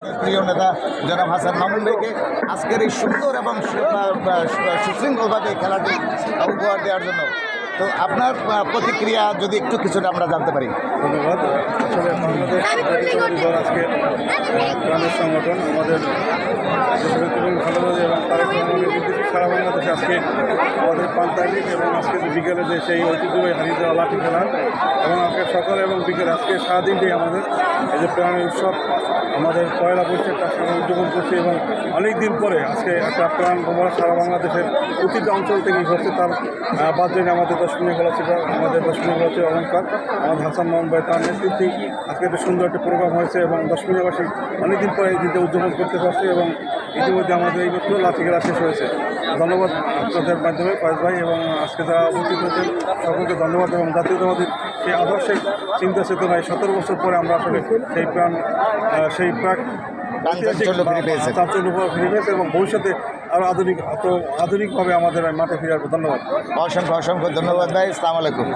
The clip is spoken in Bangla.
প্রিয় নেতা জনাব হাসান মামুন ভাইকে আজকের এই সুন্দর এবং সুশৃঙ্খলভাবে এই খেলাটি উপহার দেওয়ার জন্য। তো আপনার প্রতিক্রিয়া যদি একটু কিছুটা আমরা জানতে পারি। ধন্যবাদ। আসলে বাংলাদেশ জাতীয়তাবাদী দল আজকে প্রাণের সংগঠন আমাদের ভালোবাসে এবং তারেক রহমানের নির্দেশে সারা বাংলাদেশে আজকে আমাদের পান্তা লীগ এবং আজকে বিকেলে যে সেই ঐতিহ্যবাহী হারিয়ে যাওয়া লাঠি খেলা এবং আজকে সকালে এবং বিকেলে আজকে সারাদিনটাই আমাদের এই যে প্রাণের উৎসব আমাদের পয়লা বৈশাখ তার সঙ্গে উদযাপন করছে এবং অনেক দিন পরে আজকে একটা প্রাণ ভ্রমণ সারা বাংলাদেশের প্রতিটা অঞ্চল থেকেই হচ্ছে। তার বাদ জন্য আমাদের দশমিক বলা ছিল আমাদের দশমিক বলা ছিল অলঙ্কার আমাদের হাসান মামুন ভাই তার নেতৃত্বে আজকে একটা সুন্দর একটা প্রোগ্রাম হয়েছে এবং দশমিকবাসী অনেকদিন পরে এই দিনটা উদযাপন করতে পারছে এবং ইতিমধ্যে আমাদের এই মাত্র লাঠি খেলা শেষ হয়েছে। ধন্যবাদ আপনাদের মাধ্যমে ফয়েজ ভাই এবং আজকে যারা উপস্থিত হয়েছেন সকলকে ধন্যবাদ এবং জাতীয়তাবাদী সেই আদর্শের চিন্তা চেতনায় 17 বছর পরে আমরা আসলে সেই চাঞ্চল্য ফিরে পেয়েছে এবং ভবিষ্যতে আরও আধুনিকভাবে আমাদের মাঠে ফিরে আসবো। ধন্যবাদ। অসংখ্য ধন্যবাদ ভাই। আসসালামু আলাইকুম।